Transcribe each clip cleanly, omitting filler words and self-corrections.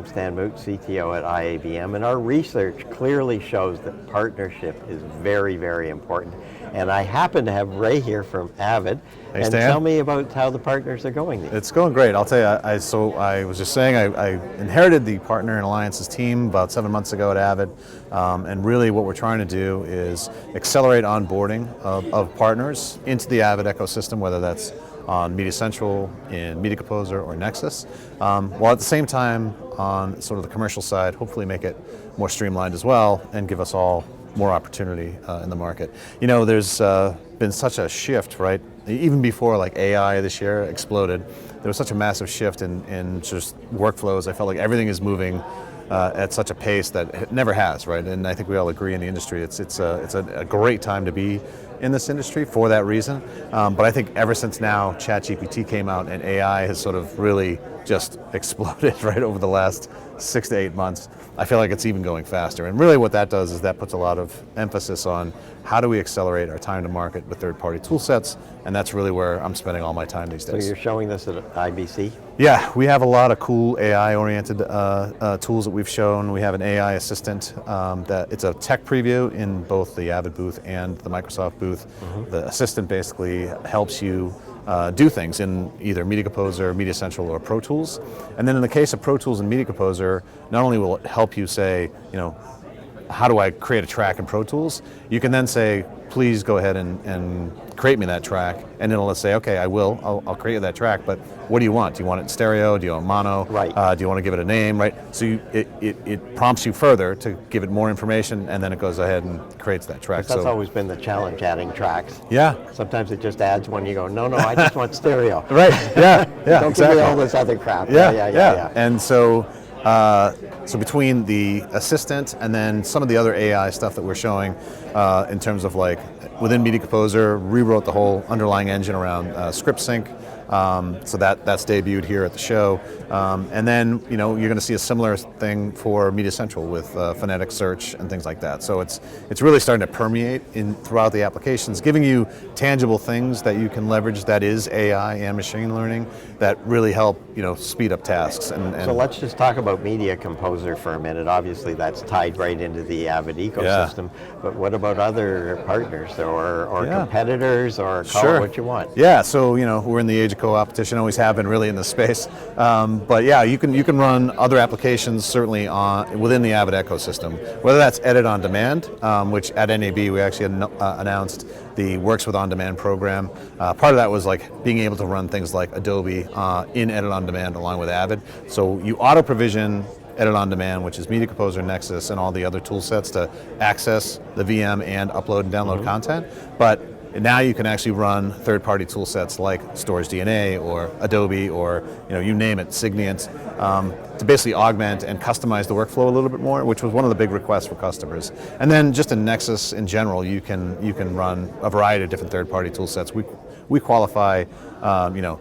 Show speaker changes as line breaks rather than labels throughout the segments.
Stan Moot, CTO at IABM, and our research clearly shows that partnership is very, very important. And I happen to have Ray here from Avid.
Hey,
and
Stan.
Tell me about how the partners are going.
It's going great. I'll tell you, I was just saying, I inherited the Partner and Alliances team about 7 months ago at Avid, and really what we're trying to do is accelerate onboarding of partners into the Avid ecosystem, whether that's on Media Central, in Media Composer, or Nexus, while at the same time on sort of the commercial side, hopefully make it more streamlined as well and give us all more opportunity in the market. You know, there's been such a shift, right? Even before like AI this year exploded, there was such a massive shift in just workflows. I felt like everything is moving at such a pace that it never has, right? And I think we all agree in the industry, it's a great time to be in this industry for that reason. But I think ever since now, ChatGPT came out and AI has sort of really just exploded right over the last 6 to 8 months. I feel like it's even going faster. And really what that does is that puts a lot of emphasis on how do we accelerate our time to market with third-party tool sets, and that's really where I'm spending all my time these days.
So you're showing this at IBC?
Yeah, we have a lot of cool AI-oriented tools that we've shown. We have an AI assistant that it's a tech preview in both the Avid booth and the Microsoft booth. Mm-hmm. The assistant basically helps you do things in either Media Composer, Media Central, or Pro Tools. And then in the case of Pro Tools and Media Composer, not only will it help you say, you know, how do I create a track in Pro Tools? You can then say, please go ahead and create me that track, and it'll say, okay, I'll create you that track, but what do you want? Do you want it in stereo? Do you want mono?
Right.
Do you want to give it a name, right? So it prompts you further to give it more information, and then it goes ahead and creates that track.
That's always been the challenge, adding tracks.
Yeah.
Sometimes it just adds one, you go, no, I just want stereo.
Right, yeah,
Don't
exactly.
give me all this other crap.
Yeah. And so between the assistant and then some of the other AI stuff that we're showing in terms of like within Media Composer, rewrote the whole underlying engine around script sync. So that's debuted here at the show. And then, you know, you're going to see a similar thing for Media Central with phonetic search and things like that. So it's really starting to permeate throughout the applications, giving you tangible things that you can leverage that is AI and machine learning that really help, you know, speed up tasks. And
so let's just talk about Media Composer for a minute. Obviously that's tied right into the Avid ecosystem, but what about other partners or competitors, or call it what you want?
Yeah, so, you know, we're in the age of co-opetition, always have been really in this space. But yeah, you can run other applications certainly within the Avid ecosystem, whether that's edit on demand, which at NAB we actually announced the Works with On Demand program. Part of that was like being able to run things like Adobe in edit on demand along with Avid. So you auto provision Edit on Demand, which is Media Composer, Nexus, and all the other tool sets to access the VM and upload and download content. But now you can actually run third-party tool sets like Storage DNA or Adobe or, you know, you name it, Signient, to basically augment and customize the workflow a little bit more, which was one of the big requests for customers. And then just in Nexus in general, you can run a variety of different third-party tool sets. We qualify, you know,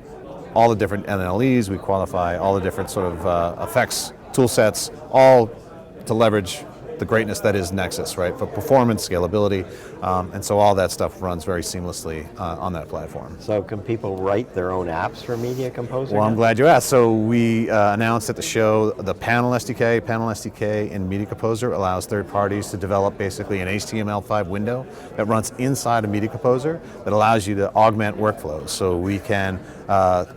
all the different NLEs. We qualify all the different sort of effects tool sets, all to leverage the greatness that is Nexus, right? For performance, scalability, and so all that stuff runs very seamlessly on that platform.
So can people write their own apps for Media Composer?
Well, I'm glad you asked. So we announced at the show the Panel SDK. Panel SDK in Media Composer allows third parties to develop basically an HTML5 window that runs inside of Media Composer that allows you to augment workflows. So we can,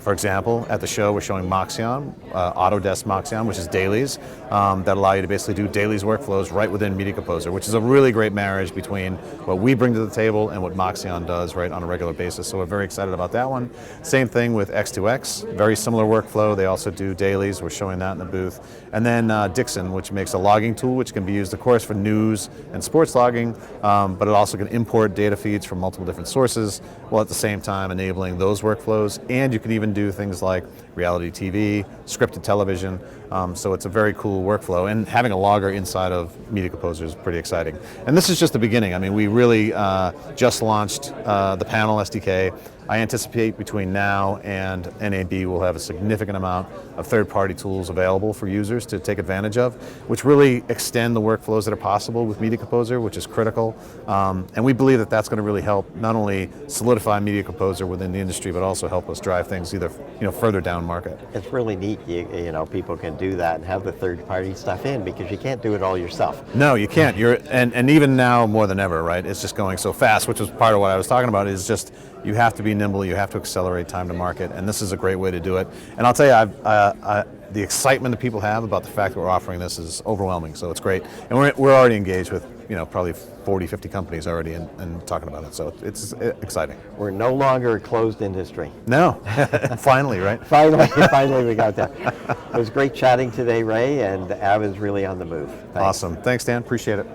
for example, at the show we're showing Moxion, Autodesk Moxion, which is dailies, that allow you to basically do dailies workflows right within Media Composer, which is a really great marriage between what we bring to the table and what Moxion does right on a regular basis. So we're very excited about that one. Same thing with X2X, very similar workflow. They also do dailies. We're showing that in the booth. And then Dixon, which makes a logging tool, which can be used, of course, for news and sports logging, but it also can import data feeds from multiple different sources, while at the same time enabling those workflows. And you can even do things like reality TV, scripted television. So it's a very cool workflow. And having a logger inside of Media Composer is pretty exciting. And this is just the beginning. I mean, we really just launched the Panel SDK. I anticipate between now and NAB we'll have a significant amount of third-party tools available for users to take advantage of, which really extend the workflows that are possible with Media Composer, which is critical. And we believe that that's going to really help not only solidify Media Composer within the industry, but also help us drive things either further down market.
It's really neat, you know, people can do that and have the third-party stuff in, because you can't do it all yourself.
No, you can't. And even now more than ever, right? It's just going so fast, which was part of what I was talking about. Is just you have to be nimble, you have to accelerate time to market, and this is a great way to do it. And I'll tell you, the excitement that people have about the fact that we're offering this is overwhelming. So it's great, and we're already engaged with probably 40, 50 companies already and talking about it. So it's exciting.
We're no longer a closed industry.
No, finally, right?
Finally we got there. It was great chatting today, Ray, and Avid's really on the move. Thanks.
Awesome. Thanks, Dan. Appreciate it.